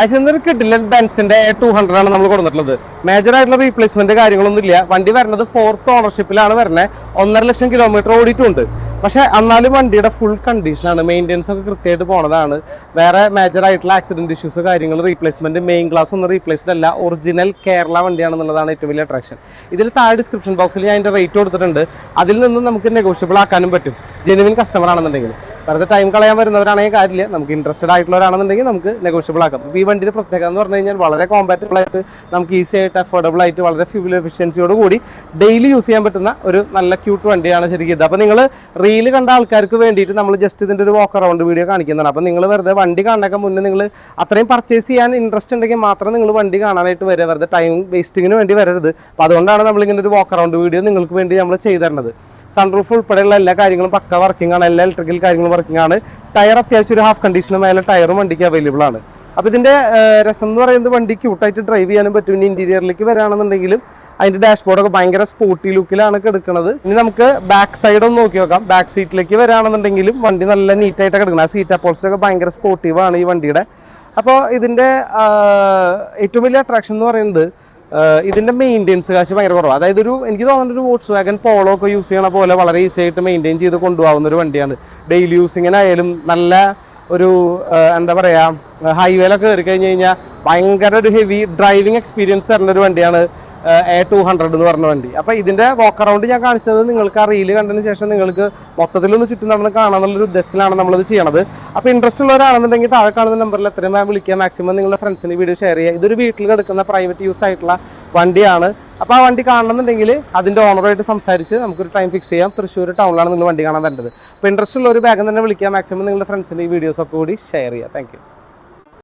Actually കിട്ടില്ല. ബെൻസിന്റെ 200 ആണ് നമ്മൾ കൊടുത്തിട്ടുള്ളത്. മേജർ ആയിട്ടുള്ള റീപ്ലേസ്മെന്റ് കാര്യങ്ങളൊന്നും ഇല്ല. വണ്ടി വരുന്നത് 4th ഓണർഷിപ്പിലാണ് വരുന്നത്. 1.5 ലക്ഷം കിലോമീറ്റർ ഓടിയിട്ടുണ്ട്. പക്ഷെ എന്നാലും വണ്ടിയുടെ ഫുൾ കണ്ടീഷനാണ്. മെയിൻ്റെനൻസ് ഒക്കെ കൃത്യമായിട്ട് പോണതാണ്. വേറെ മേജർ ആയിട്ടുള്ള ആക്സിഡന്റ് ഇഷ്യൂസ് കാര്യങ്ങൾ റീപ്ലേസ്മെന്റ് മെയിൻ ഗ്ലാസ് ഒന്നും റീപ്ലേസ്ഡ് അല്ല. ഒറിജിനൽ കേരള വണ്ടിയാണെന്നുള്ളതാണ് ഏറ്റവും വലിയ അട്രാക്ഷൻ. ഇതിൽ താഴെ ഡിസ്ക്രിപ്ഷൻ ബോക്സിൽ ഞാൻ അതിന്റെ റേറ്റ് കൊടുത്തിട്ടുണ്ട്. അതിൽ നിന്നും നമുക്ക് നെഗോഷ്യബിൾ ആക്കാനും പറ്റും, ജെനുവിൻ കസ്റ്റമർ ആണെന്നുണ്ടെങ്കിൽ. വെറുതെ ടൈം കളയാൻ വരുന്നവരാണെങ്കിൽ കാര്യമില്ല. നമുക്ക് ഇൻട്രസ്റ്റഡ് ആയിട്ടുള്ളവരാണെന്നുണ്ടെങ്കിൽ നമുക്ക് നെഗോഷ്യബിൾ ആക്കാം. ഇപ്പോൾ ഈ വണ്ടിയുടെ പ്രത്യേകത എന്ന് പറഞ്ഞു കഴിഞ്ഞാൽ വളരെ കോമ്പാറ്റബിൾ ആയിട്ട് നമുക്ക് ഈസി ആയിട്ട് അഫോർഡബിൾ ആയിട്ട് വളരെ ഫ്യൂൽ എഫിഷ്യൻസിയോട് കൂടി ഡെയിലി യൂസ് ചെയ്യാൻ പറ്റുന്ന ഒരു നല്ല ക്യൂട്ട് വണ്ടിയാണ് ശരിക്കും ഇത്. അപ്പോൾ നിങ്ങൾ റീല് കണ്ട ആൾക്കാർക്ക് വേണ്ടിയിട്ട് നമ്മൾ ജസ്റ്റ് ഇതിൻ്റെ ഒരു വാക്ക് അറൗണ്ട് വീഡിയോ കാണിക്കുന്നതാണ്. അപ്പോൾ നിങ്ങൾ വെറുതെ വണ്ടി കാണാനൊക്കെ മുന്നേ നിങ്ങൾ അത്രയും പർച്ചേസ് ചെയ്യാൻ ഇൻട്രസ്റ്റ് ഉണ്ടെങ്കിൽ മാത്രം നിങ്ങൾ വണ്ടി കാണാനായിട്ട് വരിക. വെറുതെ ടൈം വേസ്റ്റിങ്ങിന് വേണ്ടി വരരുത്. അപ്പോൾ അതുകൊണ്ടാണ് നമ്മളിങ്ങനെ ഒരു വാക്ക് അറൗണ്ട് വീഡിയോ നിങ്ങൾക്ക് വേണ്ടി നമ്മൾ ചെയ്തു തരുന്നത്. സൺറൂഫ് ഉൾപ്പെടെയുള്ള എല്ലാ കാര്യങ്ങളും പക്ക വർക്കിംഗ് ആണ്. എല്ലാ ഇലക്ട്രിക്കൽ കാര്യങ്ങളും വർക്കിംഗ് ആണ്. ടയർ അത്യാവശ്യം ഒരു ഹാഫ് കണ്ടീഷന് മേലെ ടയറും വണ്ടിക്ക് അവൈലബിൾ ആണ്. അപ്പോൾ ഇതിന്റെ രസം എന്ന് പറയുന്നത് വണ്ടി ക്യൂട്ടായിട്ട് ഡ്രൈവ് ചെയ്യാനും പറ്റും. ഇനി ഇന്റീരിയറിലേക്ക് വരാണെന്നുണ്ടെങ്കിലും അതിന്റെ ഡാഷ്ബോർഡൊക്കെ ഭയങ്കര സ്പോർട്ടി ലുക്കിലാണ് കിടക്കുന്നത്. ഇനി നമുക്ക് ബാക്ക് സൈഡ് ഒന്ന് നോക്കി നോക്കാം. ബാക്ക് സീറ്റിലേക്ക് വരാണെന്നുണ്ടെങ്കിലും വണ്ടി നല്ല നീറ്റായിട്ടൊക്കെ കിടക്കണം. ആ സീറ്റ് അപ്പോൾസൊക്കെ ഭയങ്കര സ്പോർട്ടീവ് ആണ് ഈ വണ്ടിയുടെ. അപ്പോൾ ഇതിന്റെ ഏറ്റവും വലിയ അട്രാക്ഷൻ എന്ന് പറയുന്നത് ഇതിന്റെ മെയിൻ്റെനൻസ് കാശ് ഭയങ്കര കുറവാണ്. അതായത് എനിക്ക് തോന്നുന്ന ഒരു വോക്സ് വാഗൺ പോളോ ഒക്കെ യൂസ് ചെയ്യണ പോലെ വളരെ ഈസി ആയിട്ട് മെയിൻറ്റെയിൻ ചെയ്ത് കൊണ്ടുപോകുന്ന ഒരു വണ്ടിയാണ്. ഡെയിലി യൂസിങ്ങിനായാലും നല്ല ഒരു എന്താ പറയുക, ഹൈവേയിലൊക്കെ കയറി കഴിഞ്ഞ് കഴിഞ്ഞാൽ ഭയങ്കര ഒരു ഹെവി ഡ്രൈവിംഗ് എക്സ്പീരിയൻസ് തരുന്ന ഒരു വണ്ടിയാണ് A200 എന്ന് പറഞ്ഞ വണ്ടി. അപ്പോൾ ഇതിന്റെ വാക്ക് അറൗണ്ട് ഞാൻ കാണിച്ചത് നിങ്ങൾക്ക് ആ റീല് കണ്ടതിന് ശേഷം നിങ്ങൾക്ക് മൊത്തത്തിലൊന്ന് ചുറ്റും നമ്മൾ കാണാനുള്ളൊരു ഉദ്ദേശത്തിലാണ് നമ്മളത് ചെയ്യണത്. അപ്പോൾ ഇൻട്രസ്റ്റ് ഉള്ളവരാണെന്നുണ്ടെങ്കിൽ താഴെ കാണുന്ന നമ്പറിൽ എത്രയും വേഗം വിളിക്കുക. മാക്സിമം നിങ്ങളുടെ ഫ്രണ്ട്സിന് വീഡിയോ ഷെയർ ചെയ്യുക. ഇതൊരു വീട്ടിൽ കിടക്കുന്ന പ്രൈവറ്റ് യൂസ് ആയിട്ടുള്ള വണ്ടിയാണ്. അപ്പോൾ ആ വണ്ടി കാണണമെന്നുണ്ടെങ്കിൽ അതിന്റെ ഓണറുമായിട്ട് സംസാരിച്ച് നമുക്കൊരു ടൈം ഫിക്സ് ചെയ്യാം. തൃശ്ശൂർ ടൗണിലാണ് നിങ്ങൾ വണ്ടി കാണാൻ വരേണ്ടത്. അപ്പോൾ ഇൻട്രസ്റ്റ് ഉള്ള ഒരു വേഗം തന്നെ വിളിക്കുക. മാക്സിമം നിങ്ങളുടെ ഫ്രണ്ട്സിന് ഈ വീഡിയോസ് ഒക്കെ കൂടി ഷെയർ ചെയ്യുക. Thank you.